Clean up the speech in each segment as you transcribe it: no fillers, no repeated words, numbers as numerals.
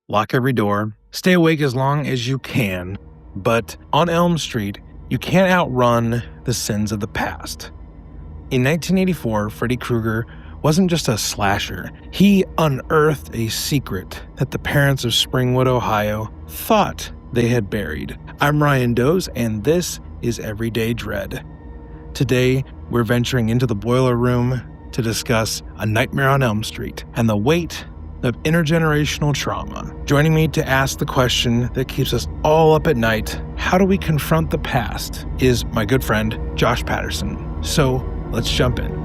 lock every door, stay awake as long as you can, but on Elm Street, you can't outrun the sins of the past. In 1984, Freddy Krueger wasn't just a slasher. He unearthed a secret that the parents of Springwood, Ohio thought they had buried. I'm Ryan Doze, and this is Everyday Dread. Today, we're venturing into the boiler room to discuss A Nightmare on Elm Street and the weight of intergenerational trauma. Joining me to ask the question that keeps us all up at night, how do we confront the past, is my good friend, Josh Patterson. So, let's jump in.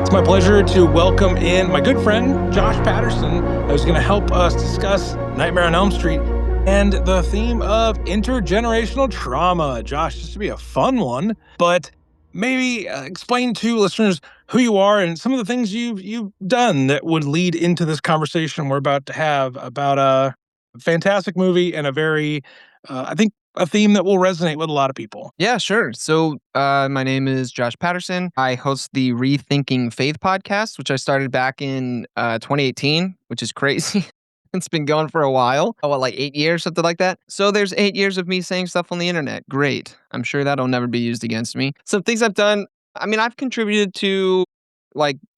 It's my pleasure to welcome in my good friend, Josh Patterson, who's going to help us discuss Nightmare on Elm Street and the theme of intergenerational trauma. Josh, this should be a fun one, but maybe explain to listeners who you are and some of the things you've done that would lead into this conversation we're about to have about a fantastic movie and a very, I think, a theme that will resonate with a lot of people. Yeah, sure. So my name is Josh Patterson. I host the Rethinking Faith podcast, which I started back in 2018, which is crazy. It's been going for a while. Oh, what, like 8 years, something like that? So there's 8 years of me saying stuff on the internet. Great. I'm sure that'll never be used against me. Some things I've done, I've contributed to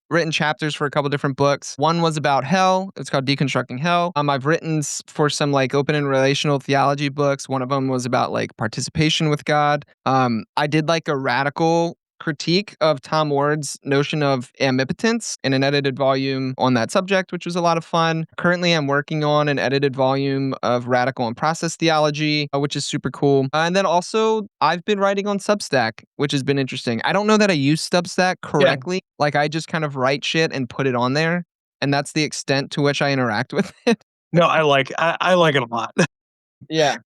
written chapters for a couple different books. One was about hell. It's called Deconstructing Hell. I've written for some open and relational theology books. One of them was about participation with God. I did a radical critique of Tom Ward's notion of amipotence in an edited volume on that subject, which was a lot of fun. Currently, I'm working on an edited volume of radical and process theology, which is super cool. And then also, I've been writing on Substack, which has been interesting. I don't know that I use Substack correctly. Yeah. I just kind of write shit and put it on there, and that's the extent to which I interact with it. No, I like it a lot. Yeah.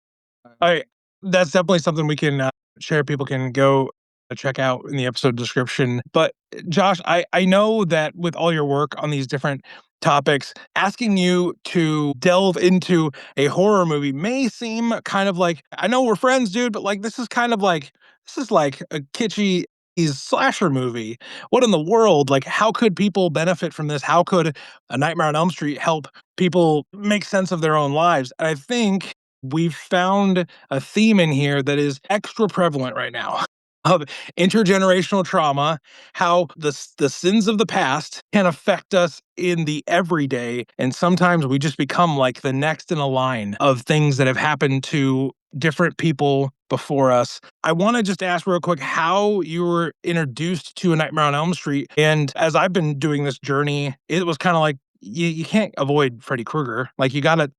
That's definitely something we can share. People can go check out in the episode description. But Josh, I know that with all your work on these different topics, asking you to delve into a horror movie may seem kind of I know we're friends, dude, but this is kind of this is like a kitschy slasher movie. What in the world? How could people benefit from this? How could A Nightmare on Elm Street help people make sense of their own lives? And I think we've found a theme in here that is extra prevalent right now of intergenerational trauma, how the sins of the past can affect us in the everyday. And sometimes we just become the next in a line of things that have happened to different people before us. I want to just ask real quick how you were introduced to A Nightmare on Elm Street. And as I've been doing this journey, it was kind of you can't avoid Freddy Krueger. You gotta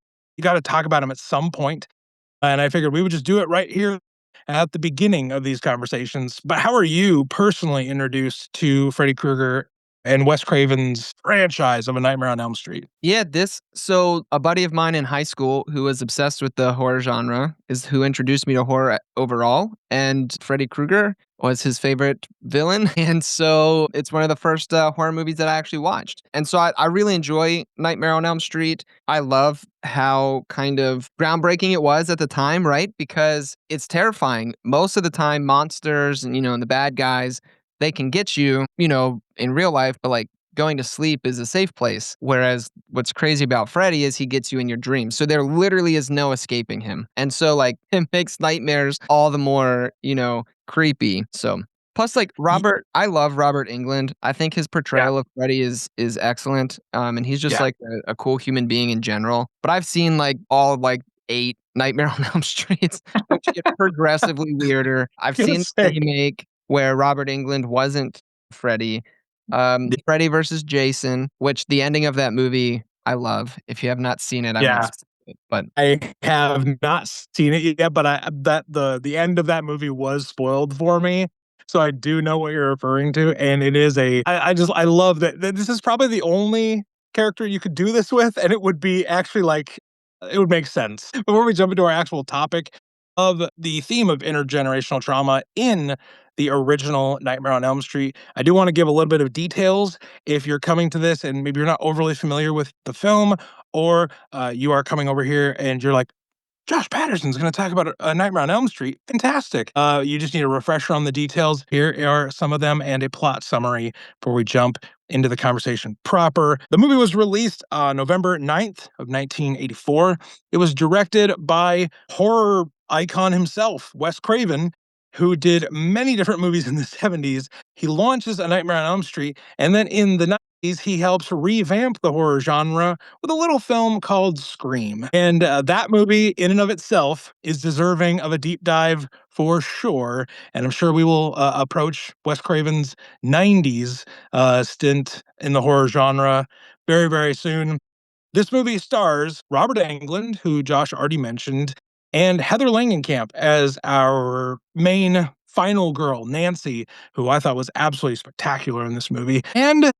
talk about him at some point. And I figured we would just do it right here at the beginning of these conversations. But how are you personally introduced to Freddy Krueger and Wes Craven's franchise of A Nightmare on Elm Street? Yeah, so a buddy of mine in high school who was obsessed with the horror genre is who introduced me to horror overall, and Freddy Krueger was his favorite villain. And so it's one of the first horror movies that I actually watched. And so I really enjoy Nightmare on Elm Street. I love how kind of groundbreaking it was at the time, right? Because it's terrifying. Most of the time, monsters and the bad guys, they can get you, in real life, but going to sleep is a safe place. Whereas what's crazy about Freddy is he gets you in your dreams. So there literally is no escaping him. And so it makes nightmares all the more, creepy. So plus Robert, I love Robert Englund. I think his portrayal of Freddy is excellent. And he's just a cool human being in general. But I've seen all 8 Nightmare on Elm Streets, which get progressively weirder. I've seen the remake where Robert Englund wasn't Freddy. Freddy versus Jason, which the ending of that movie I love. If you have not seen it, I won't spoil it, but I have not seen it yet. But the end of that movie was spoiled for me, so I do know what you're referring to, and it is I love that this is probably the only character you could do this with, and it would be actually it would make sense. Before we jump into our actual topic of the theme of intergenerational trauma in the original Nightmare on Elm Street, I do want to give a little bit of details if you're coming to this and maybe you're not overly familiar with the film or you are coming over here and you're like, Josh Patterson's going to talk about a Nightmare on Elm Street. Fantastic. You just need a refresher on the details. Here are some of them and a plot summary before we jump into the conversation proper. The movie was released on November 9th of 1984. It was directed by horror icon himself, Wes Craven, who did many different movies in the 70s. He launches A Nightmare on Elm Street, and then in the 90s, he helps revamp the horror genre with a little film called Scream. And that movie, in and of itself, is deserving of a deep dive for sure. And I'm sure we will approach Wes Craven's 90s stint in the horror genre very, very soon. This movie stars Robert Englund, who Josh already mentioned, and Heather Langenkamp as our main final girl, Nancy, who I thought was absolutely spectacular in this movie. And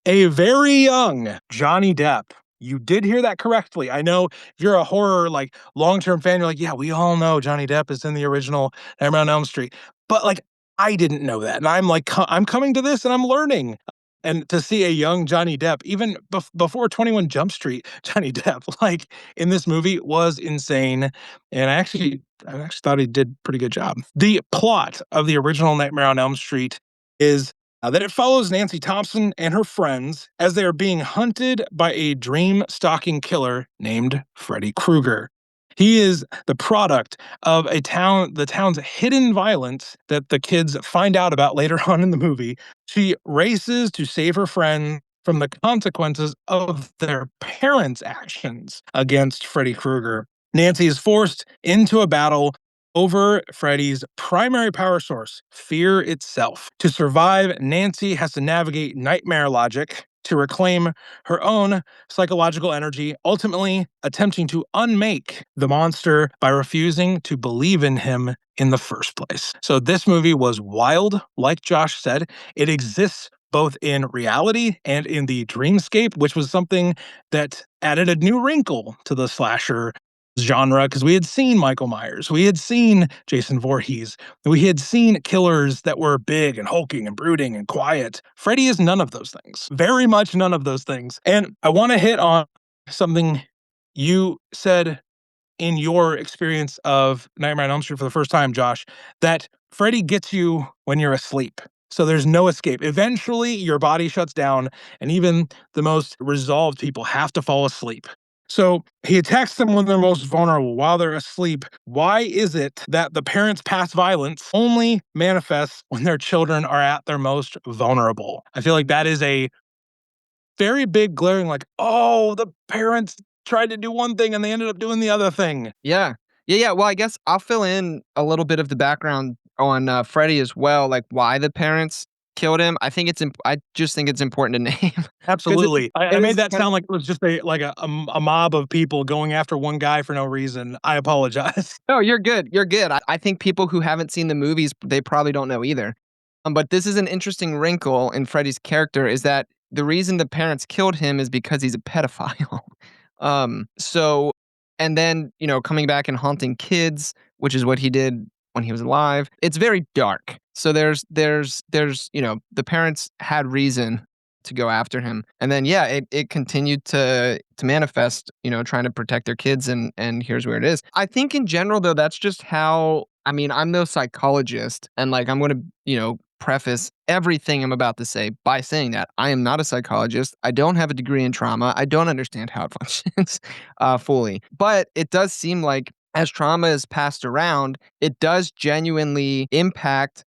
a very young Johnny Depp. You did hear that correctly. I know if you're a horror like long-term fan, you're like, yeah, we all know Johnny Depp is in the original Nightmare on Elm Street. But like, I didn't know that, and I'm like, I'm coming to this and I'm learning. And to see a young Johnny Depp, even before 21 Jump Street, Johnny Depp, like in this movie, was insane. And I actually thought he did a pretty good job. The plot of the original Nightmare on Elm Street is that it follows Nancy Thompson and her friends as they are being hunted by a dream stalking killer named Freddy Krueger. He is the product of the town's hidden violence that the kids find out about later on in the movie. She races to save her friend from the consequences of their parents' actions against Freddy Krueger. Nancy is forced into a battle over Freddy's primary power source, fear itself. To survive, Nancy has to navigate nightmare logic to reclaim her own psychological energy, ultimately attempting to unmake the monster by refusing to believe in him in the first place. So this movie was wild, like Josh said. It exists both in reality and in the dreamscape, which was something that added a new wrinkle to the slasher genre, because we had seen Michael Myers, we had seen Jason Voorhees, we had seen killers that were big and hulking and brooding and quiet. Freddy is none of those things, very much none of those things. And I want to hit on something you said in your experience of Nightmare on Elm Street for the first time, Josh, that Freddy gets you when you're asleep. So there's no escape. Eventually, your body shuts down, and even the most resolved people have to fall asleep. So he attacks them when they're most vulnerable, while they're asleep. Why is it that the parents' past violence only manifests when their children are at their most vulnerable? I feel like that is a very big glaring, like, oh, the parents tried to do one thing and they ended up doing the other thing. Yeah. Yeah. Well, I guess I'll fill in a little bit of the background on Freddy as well, like why the parents killed him. I just think it's important to name because Absolutely. I it made is that kind of. sound like it was just a mob of people going after one guy for no reason. I apologize. No, you're good. You're good. I think people who haven't seen the movies, they probably don't know either. But this is an interesting wrinkle in Freddy's character is that the reason the parents killed him is because he's a pedophile. So, and then, coming back and haunting kids, which is what he did when he was alive. It's very dark. So there's, the parents had reason to go after him. And then, yeah, it continued to manifest, trying to protect their kids. And here's where it is. I think in general, though, that's just how, I mean, I'm no psychologist and like, I'm going to, preface everything I'm about to say by saying that I am not a psychologist. I don't have a degree in trauma. I don't understand how it functions fully. But it does seem like as trauma is passed around, it does genuinely impact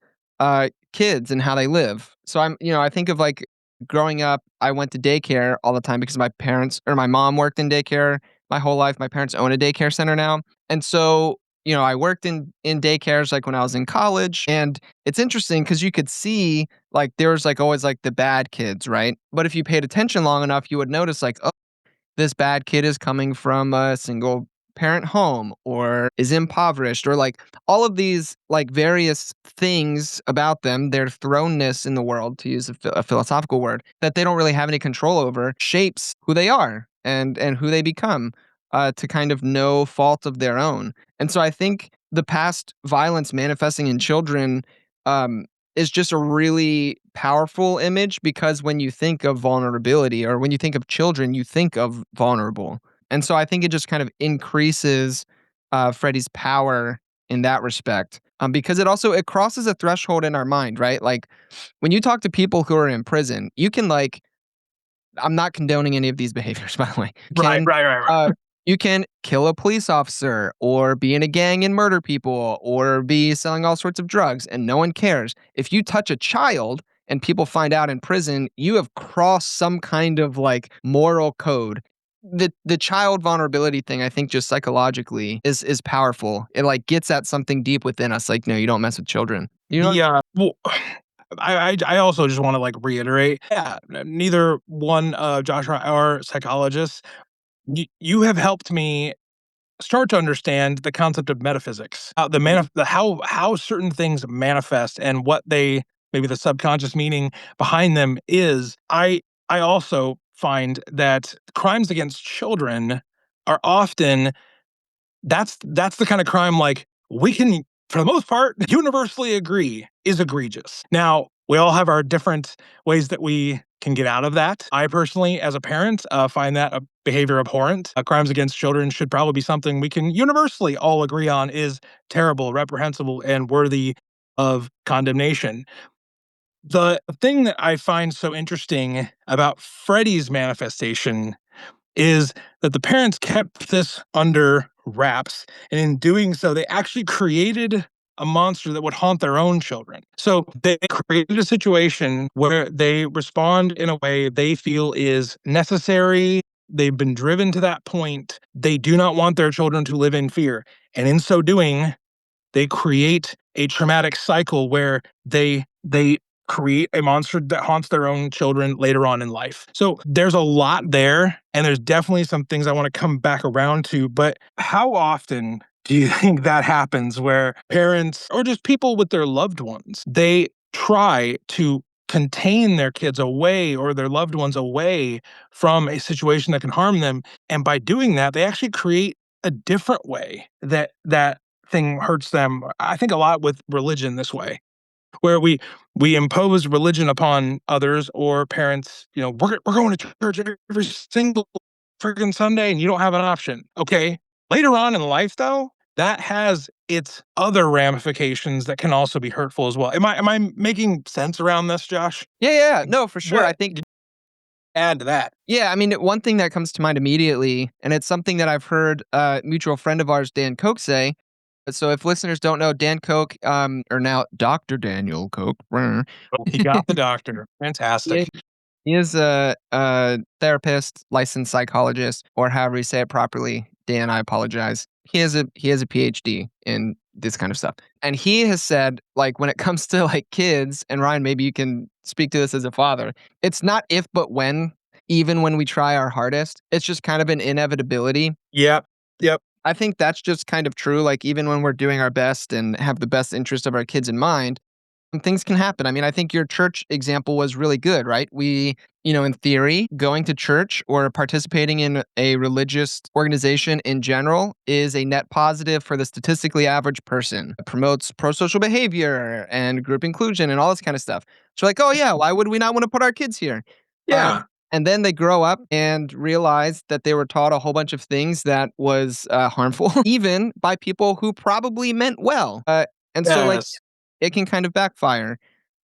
kids and how they live. So I think of like growing up, I went to daycare all the time because my parents or my mom worked in daycare my whole life. My parents own a daycare center now. And so I worked in daycares like when I was in college, and it's interesting because you could see like there was like always like the bad kids, right? But if you paid attention long enough, you would notice like, oh, this bad kid is coming from a single parent home or is impoverished or like all of these like various things about them, their thrownness in the world, to use a philosophical word, that they don't really have any control over, shapes who they are and who they become to kind of no fault of their own. And so I think the past violence manifesting in children is just a really powerful image because when you think of vulnerability or when you think of children, you think of vulnerable. And so I think it just kind of increases Freddy's power in that respect. Because it crosses a threshold in our mind, right? Like when you talk to people who are in prison, you can I'm not condoning any of these behaviors, by the way. Right. You can kill a police officer or be in a gang and murder people or be selling all sorts of drugs and no one cares. If you touch a child and people find out in prison, you have crossed some kind of moral code. The child vulnerability thing, I think, just psychologically is powerful. It gets at something deep within us. Like, no, you don't mess with children. You know? Well, I also just want to reiterate, neither one Josh or I are psychologists. You have helped me start to understand the concept of metaphysics, how certain things manifest and what they maybe the subconscious meaning behind them is. I also find that crimes against children are often that's the kind of crime we can, for the most part, universally agree is egregious. Now, we all have our different ways that we can get out of that. I personally, as a parent, find that a behavior abhorrent. Crimes against children should probably be something we can universally all agree on is terrible, reprehensible, and worthy of condemnation. The thing that I find so interesting about Freddy's manifestation is that the parents kept this under wraps, and in doing so, they actually created a monster that would haunt their own children. So they created a situation where they respond in a way they feel is necessary. They've been driven to that point. They do not want their children to live in fear. And in so doing, they create a traumatic cycle where they create a monster that haunts their own children later on in life. So there's a lot there, and there's definitely some things I want to come back around to. But how often do you think that happens where parents or just people with their loved ones, they try to contain their kids away or their loved ones away from a situation that can harm them, and by doing that, they actually create a different way that thing hurts them. I think a lot with religion this way, where we impose religion upon others or parents. We're going to church every single freaking Sunday, and you don't have an option. Okay, later on in life, though, that has its other ramifications that can also be hurtful as well. Am I making sense around this, Josh? Yeah. No, for sure. I What think add to that? Yeah, I mean, one thing that comes to mind immediately, and it's something that I've heard a mutual friend of ours, Dan Koch, say. So if listeners don't know, Dan Koch, or now Dr. Daniel Koch, He got the doctor. he, Fantastic. he is a therapist, licensed psychologist, or however you say it properly. Dan, I apologize. He has a PhD in this kind of stuff. And he has said, when it comes to kids, and Ryan, maybe you can speak to this as a father, it's not if but when, even when we try our hardest, it's just kind of an inevitability. Yep. Yep. I think that's just kind of true. Even when we're doing our best and have the best interest of our kids in mind, things can happen. I mean, I think your church example was really good, right? In theory, going to church or participating in a religious organization in general is a net positive for the statistically average person. It promotes pro-social behavior and group inclusion and all this kind of stuff. So oh yeah, why would we not want to put our kids here? Yeah. And then they grow up and realize that they were taught a whole bunch of things that was harmful, even by people who probably meant well. And so Yes. it can kind of backfire.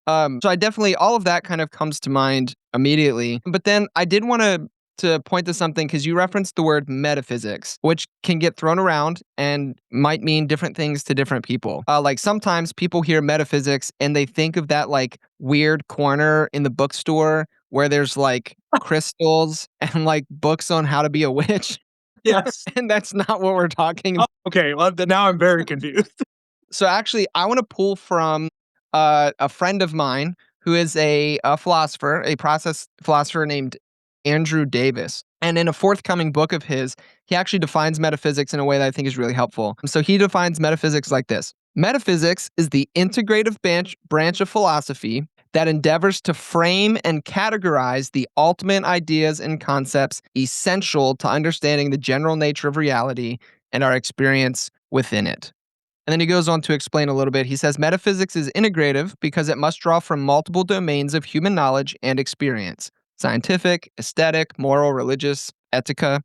So I definitely, all of that kind of comes to mind immediately. But then I did want to point to something because you referenced the word metaphysics, which can get thrown around and might mean different things to different people. Sometimes people hear metaphysics and they think of that weird corner in the bookstore where there's crystals and books on how to be a witch. Yes. And that's not what we're talking about. Okay. Well, now I'm very confused. So actually, I want to pull from a friend of mine who is a philosopher, a process philosopher named Andrew Davis. And in a forthcoming book of his, he actually defines metaphysics in a way that I think is really helpful. So he defines metaphysics like this. Metaphysics is the integrative branch of philosophy that endeavors to frame and categorize the ultimate ideas and concepts essential to understanding the general nature of reality and our experience within it. And then he goes on to explain a little bit. He says metaphysics is integrative because it must draw from multiple domains of human knowledge and experience: scientific, aesthetic, moral, religious, etica,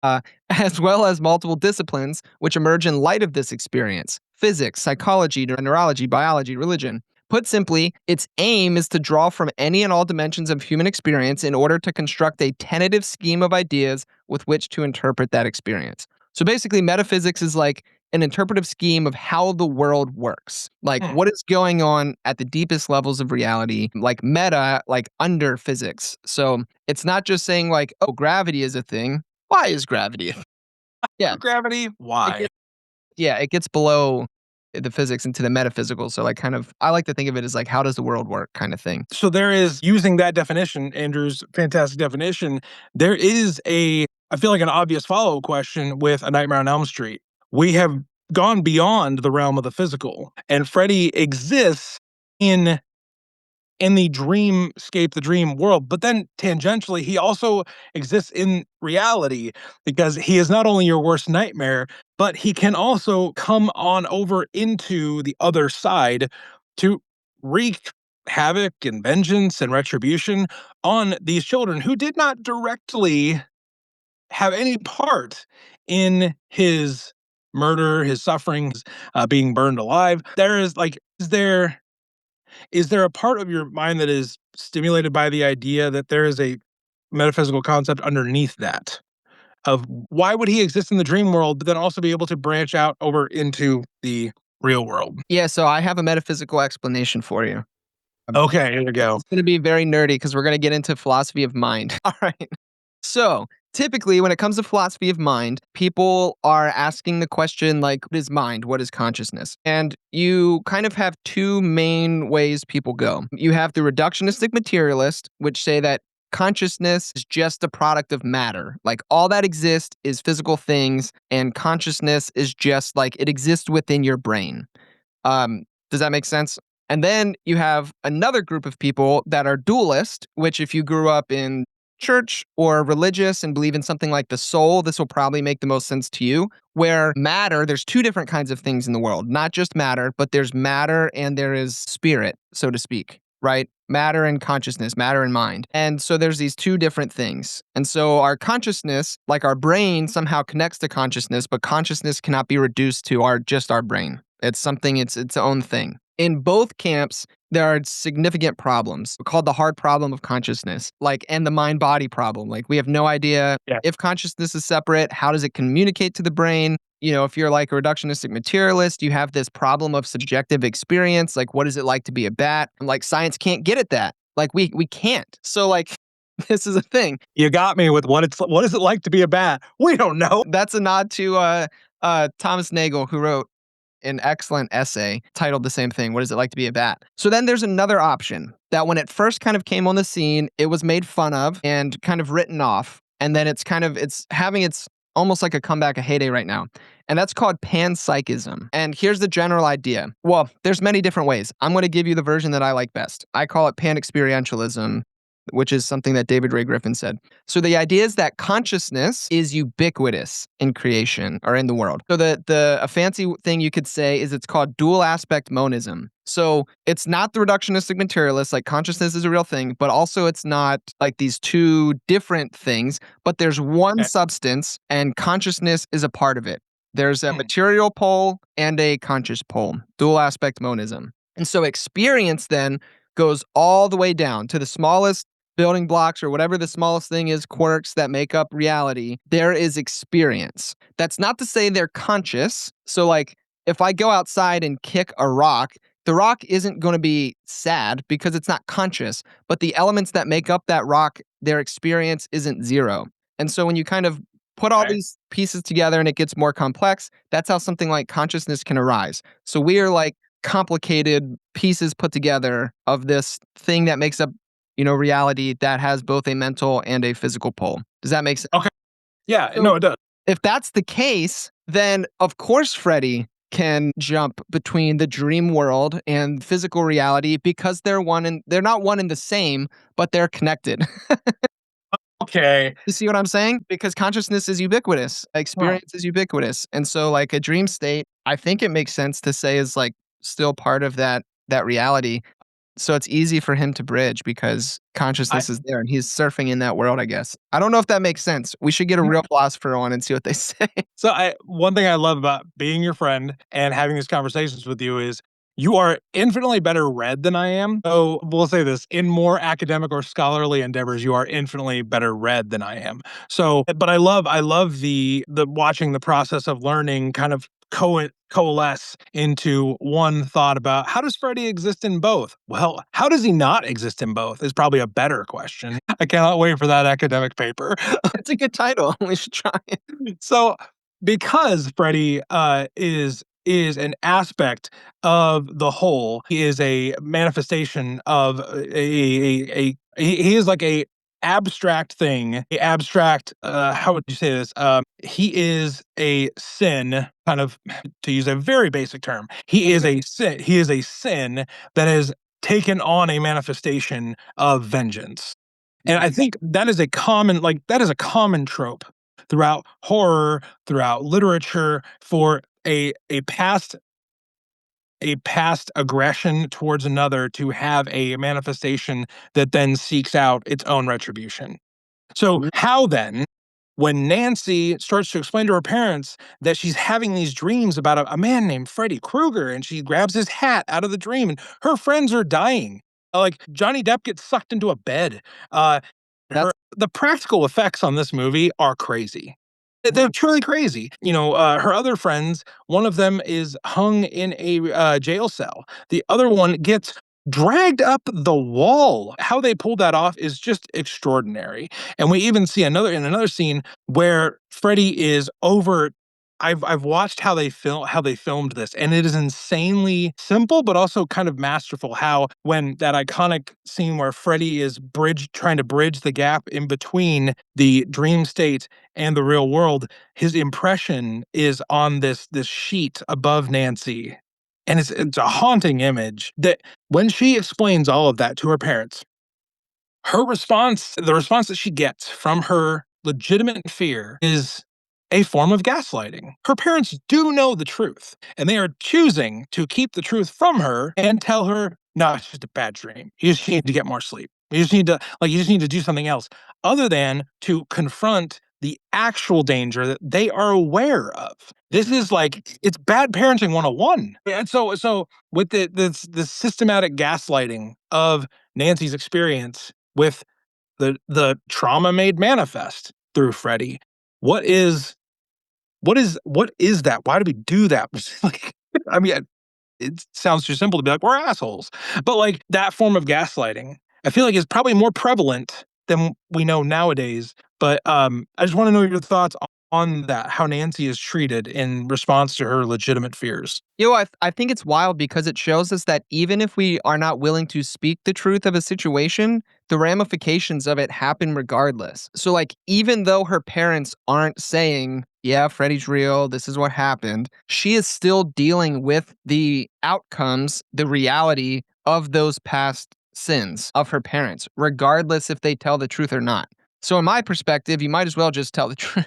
uh, as well as multiple disciplines which emerge in light of this experience: physics, psychology, neurology, biology, religion. Put simply, its aim is to draw from any and all dimensions of human experience in order to construct a tentative scheme of ideas with which to interpret that experience. So basically, metaphysics is like an interpretive scheme of how the world works, like Hmm. what is going on at the deepest levels of reality, like meta, like under physics. So it's not just saying, like, oh, gravity is a thing. Why is gravity a thing? Yeah, Gravity? it Why? gets, yeah, it gets below the physics into the metaphysical. So, like, kind of, I like to think of it as like, how does the world work kind of thing. So there is, using that definition, Andrew's fantastic definition, there is I feel like an obvious follow-up question with A Nightmare on Elm Street. We have gone beyond the realm of the physical, and Freddy exists in the dreamscape, the dream world, but then tangentially, he also exists in reality because he is not only your worst nightmare, but he can also come on over into the other side to wreak havoc and vengeance and retribution on these children who did not directly have any part in his murder, his sufferings, being burned alive. There is like, is there a part of your mind that is stimulated by the idea that there is a metaphysical concept underneath that? Of why would he exist in the dream world, but then also be able to branch out over into the real world? Yeah, so I have a metaphysical explanation for you. Okay, here we This go. is going to be very nerdy because we're going to get into philosophy of mind. All right. So, typically, when it comes to philosophy of mind, people are asking the question, like, what is mind? What is consciousness? And you kind of have two main ways people go. You have the reductionistic materialist, which say that consciousness is just a product of matter. Like, all that exists is physical things, and consciousness is just like it exists within your brain. Does that make sense? And then you have another group of people that are dualist, which, if you grew up in church or religious and believe in something like the soul, this will probably make the most sense to you. Where matter, there's two different kinds of things in the world, not just matter, but there's matter and there is spirit, so to speak, right? Matter and consciousness, matter and mind. And so there's these two different things. And so our consciousness, like our brain, somehow connects to consciousness, but consciousness cannot be reduced to just our brain. It's something, it's its own thing. In both camps, there are significant problems called the hard problem of consciousness, like, and the mind body problem. Like, we have no idea Yeah. if consciousness is separate, how does it communicate to the brain? You know, if you're like a reductionistic materialist, you have this problem of subjective experience. Like, what is it like to be a bat? And like, science can't get at that. Like, we can't. So, like, this is a thing. You got me with what is it like to be a bat? We don't know. That's a nod to Thomas Nagel, who wrote an excellent essay titled the same thing. What is it like to be a bat? So then there's another option that when it first kind of came on the scene, it was made fun of and kind of written off. And then it's having its almost like a comeback, a heyday right now. And that's called panpsychism. And here's the general idea. Well, there's many different ways. I'm going to give you the version that I like best. I call it pan-experientialism, which is something that David Ray Griffin said. So the idea is that consciousness is ubiquitous in creation or in the world. So a fancy thing you could say is it's called dual aspect monism. So it's not the reductionistic materialist, like consciousness is a real thing, but also it's not like these two different things, but there's one Okay. substance and consciousness is a part of it. There's a Hmm. material pole and a conscious pole, dual aspect monism. And so experience then goes all the way down to the smallest building blocks or whatever the smallest thing is, quirks that make up reality. There is experience. That's not to say they're conscious. So, like, if I go outside and kick a rock, the rock isn't going to be sad because it's not conscious, but the elements that make up that rock, their experience isn't zero. And so when you kind of put all Okay. these pieces together and it gets more complex, that's how something like consciousness can arise. So we are like complicated pieces put together of this thing that makes up, reality that has both a mental and a physical pole. Does that make sense? Okay. Yeah, So no, it does. if that's the case, then of course Freddy can jump between the dream world and physical reality because they're not one and the same, but they're connected. Okay. You see what I'm saying? Because consciousness is ubiquitous, Huh. experience is ubiquitous. And so like a dream state I think it makes sense to say is like still part of that reality. So it's easy for him to bridge because I consciousness is there and he's surfing in that world, I guess. I don't know if that makes sense. We should get a real philosopher on and see what they say. So I one thing I love about being your friend and having these conversations with you is you are infinitely better read than I am. So we'll say this in more academic or scholarly endeavors, you are infinitely better read than I am. So, but I love the watching the process of learning kind of coalesce into one thought about how does Freddy exist in both? Well, how does he not exist in both is probably a better question. I cannot wait for that academic paper. It's a good title. We should try it. So, because Freddy is an aspect of the whole, he is a manifestation of he is like a abstract thing, a abstract. How would you say this? He is a sin, kind of to use a very basic term. He is a sin. He is a sin that has taken on a manifestation of vengeance. And I think that is a common that is a common trope throughout horror, throughout literature for a past aggression towards another to have a manifestation that then seeks out its own retribution. So how then, when Nancy starts to explain to her parents that she's having these dreams about a man named Freddy Krueger, and she grabs his hat out of the dream, and her friends are dying. Like Johnny Depp gets sucked into a bed. Uh, That's the practical effects on this movie are crazy. They're truly crazy. Her other friends, one of them is hung in a jail cell. The other one gets dragged up the wall. How they pulled that off is just extraordinary. And we even see another scene where Freddy is over. I've watched how they filmed this, and it is insanely simple, but also kind of masterful. How when that iconic scene where Freddy is trying to bridge the gap in between the dream state and the real world, his impression is on this sheet above Nancy, and it's a haunting image. That when she explains all of that to her parents, the response that she gets from her legitimate fear is a form of gaslighting. Her parents do know the truth, and they are choosing to keep the truth from her and tell her, no, it's just a bad dream. You just need to get more sleep. You just need to do something else other than to confront the actual danger that they are aware of. This is like it's bad parenting 101. And so with this systematic gaslighting of Nancy's experience with the trauma made manifest through Freddy. What is what is that? Why do we do that? Like, I mean, it sounds too simple to be like we're assholes, but like that form of gaslighting, I feel like is probably more prevalent than we know nowadays. But I just want to know your thoughts on that. How Nancy is treated in response to her legitimate fears. I think it's wild because it shows us that even if we are not willing to speak the truth of a situation, the ramifications of it happen regardless. So, like, even though her parents aren't saying, yeah, Freddy's real, this is what happened, she is still dealing with the outcomes, the reality of those past sins of her parents, regardless if they tell the truth or not. So, in my perspective, you might as well just tell the truth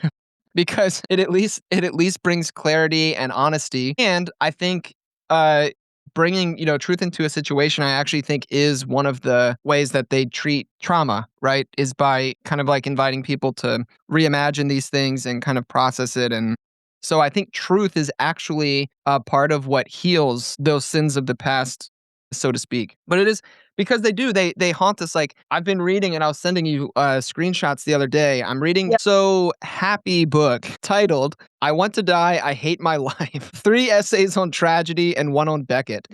because it at least brings clarity and honesty. And I think uh, bringing truth into a situation, I actually think is one of the ways that they treat trauma. Right, is by kind of like inviting people to reimagine these things and kind of process it. And so I think truth is actually a part of what heals those sins of the past, so to speak. But it is because they haunt us. Like I've been reading, and I was sending you screenshots the other day. I'm reading so happy book titled "I Want to Die, I Hate My Life." 3 essays on tragedy and one on Beckett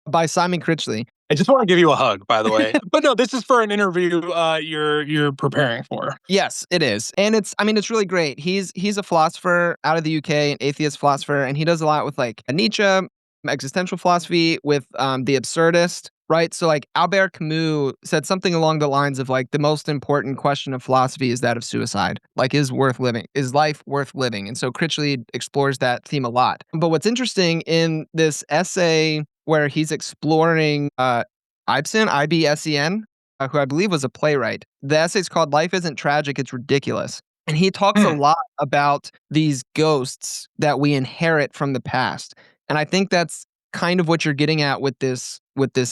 by Simon Critchley. I just want to give you a hug, by the way. But no, this is for an interview you're preparing for. Yes, it is. And it's really great. He's a philosopher out of the UK, an atheist philosopher, and he does a lot with like Nietzsche, existential philosophy, with the absurdist, right? So like Albert Camus said something along the lines of like the most important question of philosophy is that of suicide. Like is life worth living? And so Critchley explores that theme a lot. But what's interesting in this essay where he's exploring Ibsen, Ibsen, who I believe was a playwright. The essay's called Life Isn't Tragic, It's Ridiculous. And he talks a lot about these ghosts that we inherit from the past. And I think that's kind of what you're getting at with this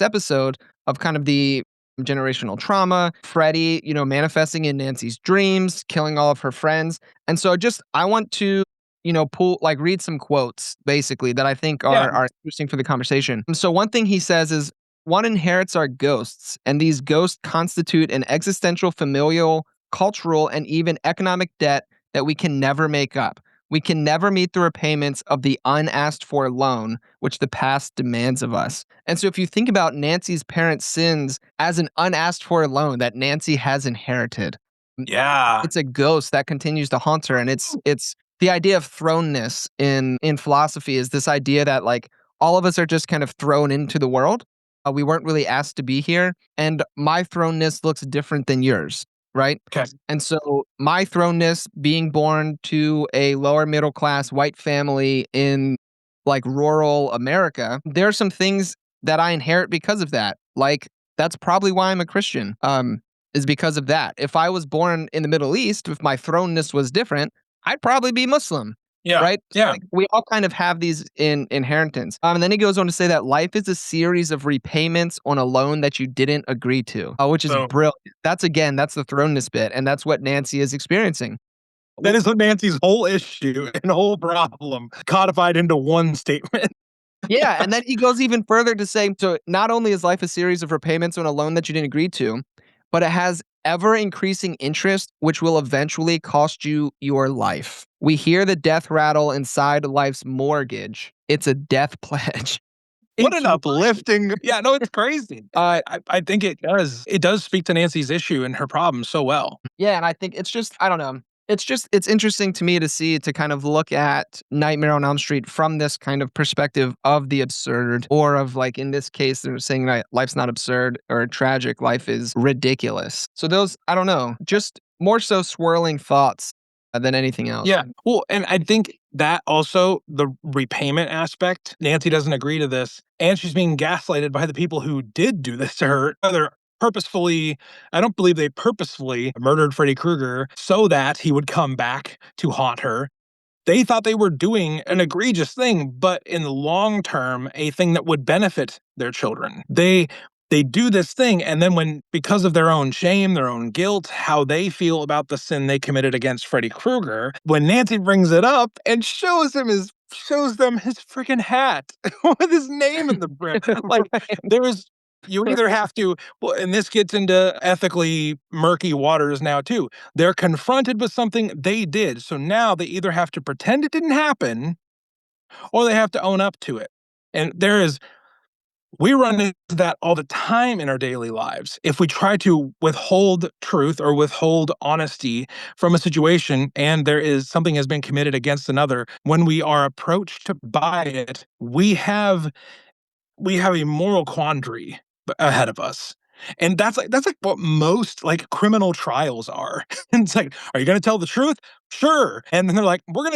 episode of kind of the generational trauma, Freddy, manifesting in Nancy's dreams, killing all of her friends. And so I want to, read some quotes basically that I think Yeah. are interesting for the conversation. So one thing he says is, one inherits our ghosts, and these ghosts constitute an existential, familial, cultural, and even economic debt that we can never make up. We can never meet the repayments of the unasked for loan which the past demands of us. And so if you think about Nancy's parents' sins as an unasked for loan that Nancy has inherited, Yeah. it's a ghost that continues to haunt her. And it's the idea of thrownness in philosophy is this idea that like all of us are just kind of thrown into the world. We weren't really asked to be here, and my thrownness looks different than yours, right? Okay. And so my thrownness, being born to a lower middle class white family in like rural America, there are some things that I inherit because of that. Like that's probably why I'm a Christian. Is because of that. If I was born in the Middle East, if my thrownness was different, I'd probably be Muslim. Yeah. Right? So, Yeah. like, we all kind of have these in inheritance. And then he goes on to say that life is a series of repayments on a loan that you didn't agree to, which is So brilliant. That's the thrownness bit. And that's what Nancy is experiencing. that is Nancy's whole issue and whole problem codified into one statement. Yeah. And then he goes even further to say, so not only is life a series of repayments on a loan that you didn't agree to, but it has ever increasing interest, which will eventually cost you your life. We hear the death rattle inside life's mortgage. It's a death pledge. What an uplifting. Yeah, no, it's crazy. I think it does. It does speak to Nancy's issue and her problem so well. Yeah, and I think I don't know. It's interesting to me to kind of look at Nightmare on Elm Street from this kind of perspective of the absurd, or of like in this case, they're saying that life's not absurd or tragic, life is ridiculous. So those, I don't know, just more so swirling thoughts than anything else. Yeah. Well, and I think that also the repayment aspect, Nancy doesn't agree to this, and she's being gaslighted by the people who did do this to her. Whether purposefully, I don't believe they purposefully murdered Freddy Krueger so that he would come back to haunt her. They thought they were doing an egregious thing, but in the long term, a thing that would benefit their children. They do this thing, and then because of their own shame, their own guilt, how they feel about the sin they committed against Freddy Krueger, when Nancy brings it up and shows them his freaking hat with his name in the brim. Like you either have to, well, and this gets into ethically murky waters now too. They're confronted with something they did. So now they either have to pretend it didn't happen or they have to own up to it. And we run into that all the time in our daily lives. If we try to withhold truth or withhold honesty from a situation and something has been committed against another, when we are approached by it, we have a moral quandary ahead of us. And that's like what most like criminal trials are. And it's like, are you going to tell the truth? Sure. And then they're like, we're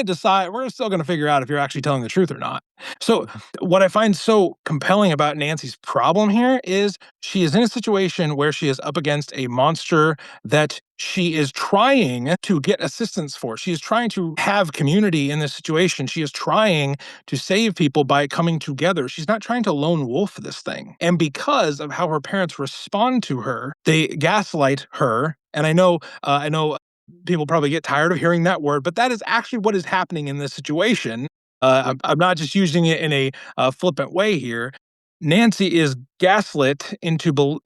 still going to figure out if you're actually telling the truth or not. So what I find so compelling about Nancy's problem here is she is in a situation where she is up against a monster that she is trying to get assistance for. She is trying to have community in this situation. She is trying to save people by coming together. She's not trying to lone wolf this thing. And because of how her parents respond to her, they gaslight her. And I know people probably get tired of hearing that word, but that is actually what is happening in this situation. I'm not just using it in a flippant way here. Nancy is gaslit into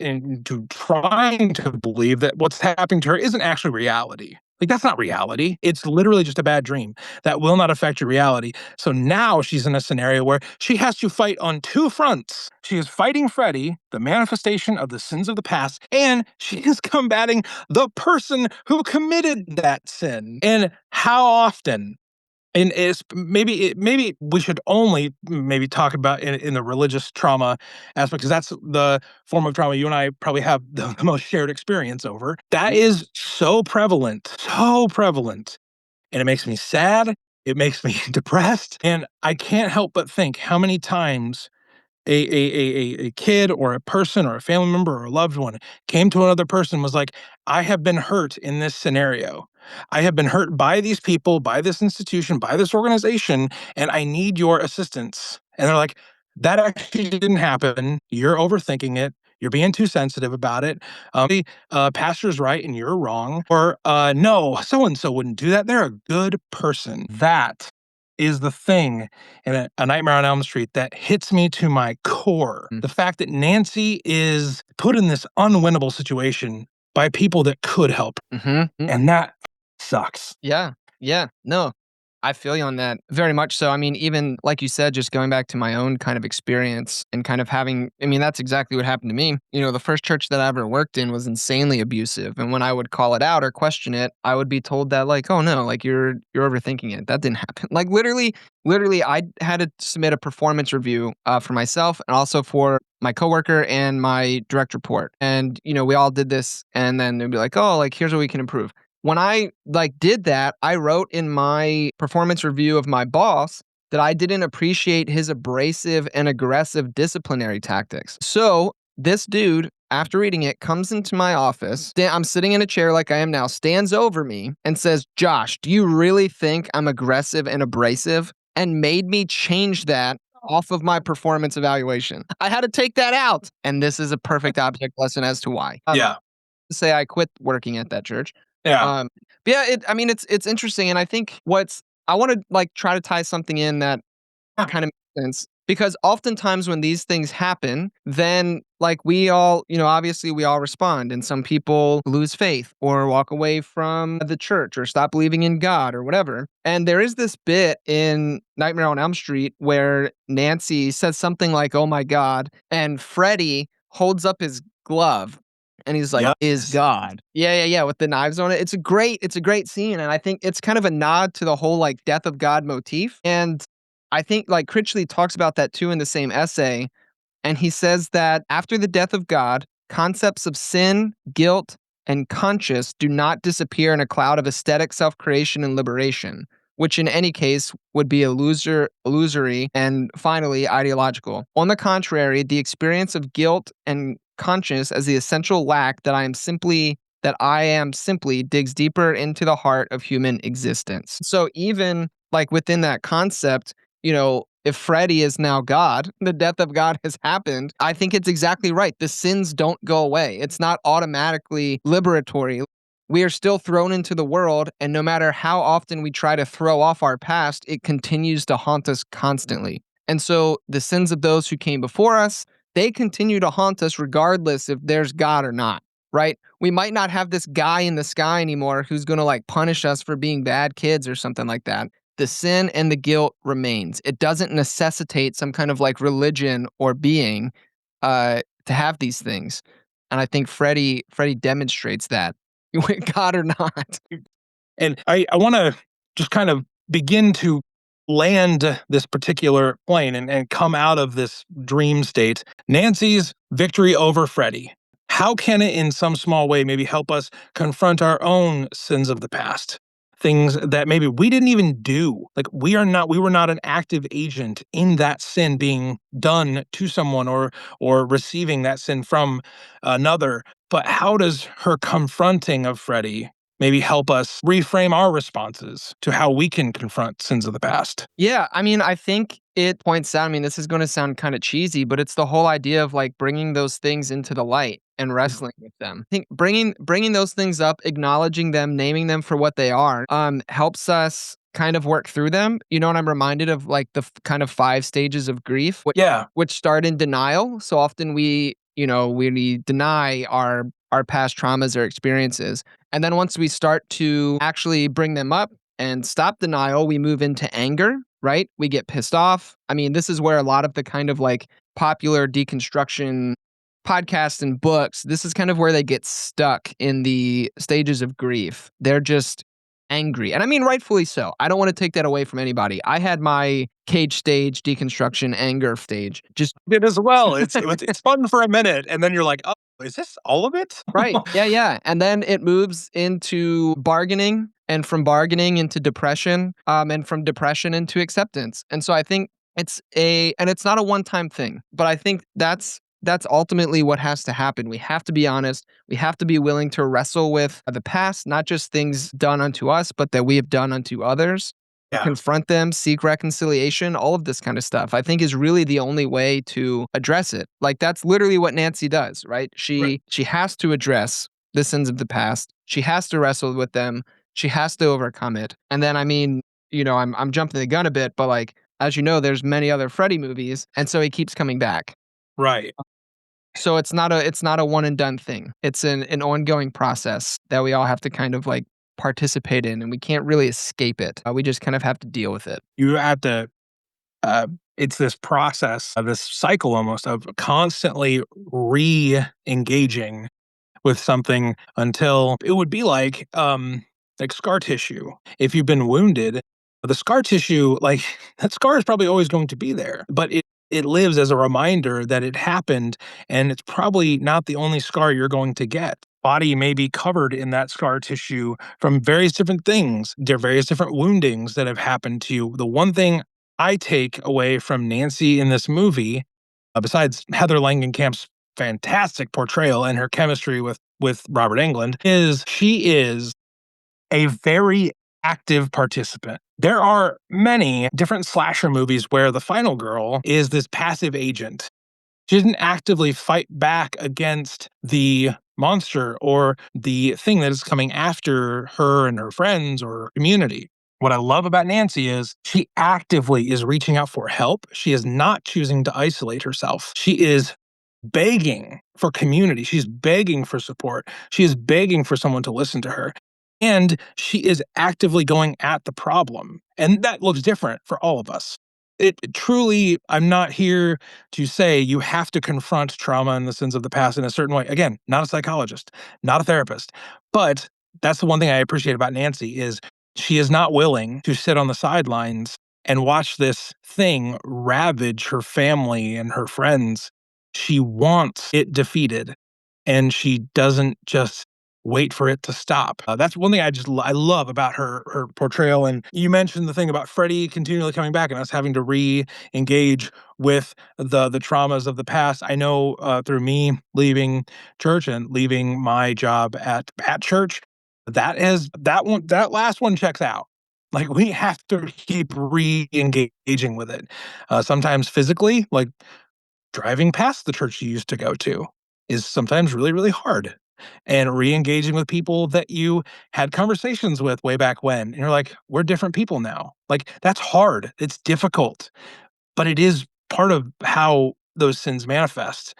trying to believe that what's happening to her isn't actually reality. Like, that's not reality. It's literally just a bad dream that will not affect your reality. So now she's in a scenario where she has to fight on two fronts. She is fighting Freddy, the manifestation of the sins of the past, and she is combating the person who committed that sin. And how often? And maybe we should only maybe talk about in the religious trauma aspect, because that's the form of trauma you and I probably have the most shared experience over. That is so prevalent, and it makes me sad. It makes me depressed, and I can't help but think how many times a kid or a person or a family member or a loved one came to another person and was like, I have been hurt in this scenario. I have been hurt by these people, by this institution, by this organization, and I need your assistance. And they're like, that actually didn't happen. You're overthinking it. You're being too sensitive about it. The pastor's right and you're wrong. Or no, so and so wouldn't do that. They're a good person. That is the thing in a Nightmare on Elm Street that hits me to my core. The fact that Nancy is put in this unwinnable situation by people that could help. And that sucks. Yeah. Yeah. No, I feel you on that very much so. I mean, even like you said, just going back to my own kind of experience and kind of that's exactly what happened to me. The first church that I ever worked in was insanely abusive. And when I would call it out or question it, I would be told that like, oh no, like you're overthinking it. That didn't happen. Like literally, I had to submit a performance review for myself and also for my coworker and my direct report. And, we all did this and then they'd be like, oh, like here's what we can improve. When I did that, I wrote in my performance review of my boss that I didn't appreciate his abrasive and aggressive disciplinary tactics. So this dude, after reading it, comes into my office. I'm sitting in a chair like I am now, stands over me and says, Josh, do you really think I'm aggressive and abrasive? And made me change that off of my performance evaluation. I had to take that out. And this is a perfect object lesson as to why. Yeah. Say I quit working at that church. Yeah. But yeah, it's interesting, and I think I want to try to tie something in that kind of makes sense because oftentimes when these things happen, then we all, obviously we all respond, and some people lose faith or walk away from the church or stop believing in God or whatever. And there is this bit in Nightmare on Elm Street where Nancy says something like, "Oh my God," and Freddy holds up his glove. And he's like, is God. Yeah, with the knives on it. It's a great scene. And I think it's kind of a nod to the whole death of God motif. And I think Critchley talks about that too in the same essay. And he says that after the death of God, concepts of sin, guilt, and conscience do not disappear in a cloud of aesthetic self-creation and liberation, which in any case would be illusory and finally ideological. On the contrary, the experience of guilt and conscious as the essential lack that I am simply digs deeper into the heart of human existence. So even within that concept, if Freddy is now God, the death of God has happened, I think it's exactly right. The sins don't go away. It's not automatically liberatory. We are still thrown into the world, and no matter how often we try to throw off our past, it continues to haunt us constantly. And so the sins of those who came before us, they continue to haunt us regardless if there's God or not, right? We might not have this guy in the sky anymore who's going to punish us for being bad kids or something like that. The sin and the guilt remains. It doesn't necessitate some kind of religion or being to have these things. And I think Freddy demonstrates that, God or not. And I want to just kind of begin to land this particular plane and come out of this dream state. Nancy's victory over Freddy. How can it in some small way maybe help us confront our own sins of the past? Things that maybe we didn't even do. We were not an active agent in that sin being done to someone or receiving that sin from another. But how does her confronting of Freddy maybe help us reframe our responses to how we can confront sins of the past? Yeah, I think it points out, this is going to sound kind of cheesy, but it's the whole idea of bringing those things into the light and wrestling with them. I think bringing those things up, acknowledging them, naming them for what they are, helps us kind of work through them. And I'm reminded of the kind of 5 stages of grief, which start in denial. So often we deny our past traumas or experiences. And then once we start to actually bring them up and stop denial, we move into anger, right? We get pissed off. This is where a lot of the kind of popular deconstruction podcasts and books, this is kind of where they get stuck in the stages of grief. They're just angry. And rightfully so. I don't want to take that away from anybody. I had my cage stage, deconstruction, anger stage. Just did as well. It's fun for a minute. And then you're like, oh, is this all of it? Right. Yeah. And then it moves into bargaining, and from bargaining into depression, and from depression into acceptance. And so I think it's not a one-time thing, but I think that's ultimately what has to happen. We have to be honest. We have to be willing to wrestle with the past, not just things done unto us, but that we have done unto others. Yeah. confront them, seek reconciliation, all of this kind of stuff, I think is really the only way to address it. Like that's literally what Nancy does, right? Right. She has to address the sins of the past. She has to wrestle with them. She has to overcome it. And then, I mean, I'm jumping the gun a bit, but like, as you know, there's many other Freddy movies, and so he keeps coming back. Right. So it's not a one and done thing. It's an ongoing process that we all have to kind of like participate in, and we can't really escape it. We just kind of have to deal with it. You have to, uh, it's this process, this cycle almost of constantly re engaging with something until it would be like scar tissue. If you've been wounded, the scar tissue, like that scar is probably always going to be there, but it lives as a reminder that it happened, and it's probably not the only scar you're going to get. Body may be covered in that scar tissue from various different things. There are various different woundings that have happened to you. The one thing I take away from Nancy in this movie, besides Heather Langenkamp's fantastic portrayal and her chemistry with Robert Englund, is she is a very active participant. There are many different slasher movies where the final girl is this passive agent. She didn't actively fight back against the monster or the thing that is coming after her and her friends or her community. What I love about Nancy is she actively is reaching out for help. She is not choosing to isolate herself. She is begging for community. She's begging for support. She is begging for someone to listen to her. And she is actively going at the problem. And that looks different for all of us. It truly, I'm not here to say you have to confront trauma and the sins of the past in a certain way. Again, not a psychologist, not a therapist. But that's the one thing I appreciate about Nancy is she is not willing to sit on the sidelines and watch this thing ravage her family and her friends. She wants it defeated, and she doesn't just wait for it to stop. That's one thing I love about her portrayal. And you mentioned the thing about Freddy continually coming back and us having to re-engage with the traumas of the past. I know through me leaving church and leaving my job at church, that last one checks out. Like we have to keep re-engaging with it. Sometimes physically, like driving past the church you used to go to is sometimes really, really hard. And re-engaging with people that you had conversations with way back when. And you're like, we're different people now. Like that's hard. It's difficult, but it is part of how those sins manifest.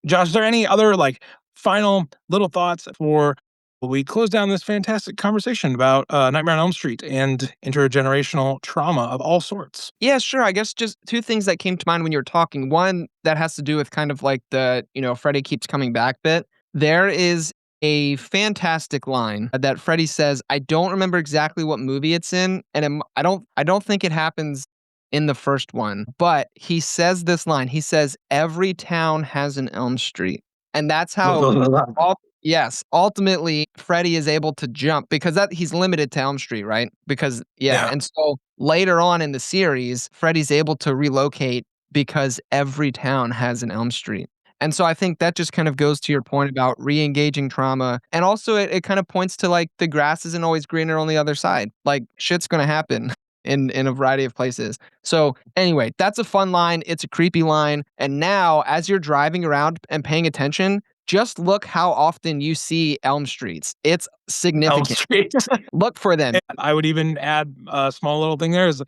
Josh, is there any other like final little thoughts before we close down this fantastic conversation about Nightmare on Elm Street and intergenerational trauma of all sorts? Yeah, sure. I guess just two things that came to mind when you were talking. One that has to do with kind of like Freddy keeps coming back bit. There is a fantastic line that Freddy says. I don't remember exactly what movie it's in, and I don't think it happens in the first one, but he says this line. He says, "Every town has an Elm Street," and that's how. Yes, ultimately, Freddy is able to jump because that he's limited to Elm Street, right? Because Yeah. and so later on in the series, Freddy's able to relocate because every town has an Elm Street. And so I think that just kind of goes to your point about re-engaging trauma. And also it kind of points to like the grass isn't always greener on the other side. Like shit's gonna happen in a variety of places. So anyway, that's a fun line. It's a creepy line. And now as you're driving around and paying attention, just look how often you see Elm Streets. It's Elm significant. Street. Look for them. And I would even add a small little thing there is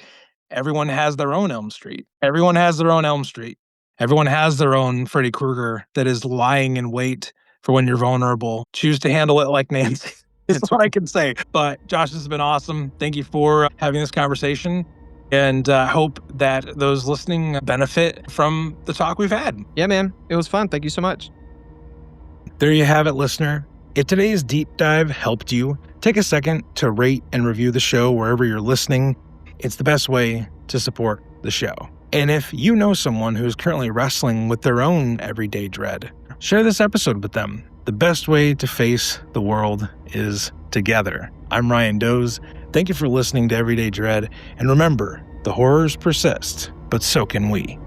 everyone has their own Elm Street. Everyone has their own Elm Street. Everyone has their own Freddy Krueger that is lying in wait for when you're vulnerable. Choose to handle it like Nancy. Is what I can say. But Josh, this has been awesome. Thank you for having this conversation. And hope that those listening benefit from the talk we've had. Yeah, man. It was fun. Thank you so much. There you have it, listener. If today's deep dive helped you, take a second to rate and review the show wherever you're listening. It's the best way to support the show. And if you know someone who is currently wrestling with their own everyday dread, share this episode with them. The best way to face the world is together. I'm Ryan Doze. Thank you for listening to Everyday Dread. And remember, the horrors persist, but so can we.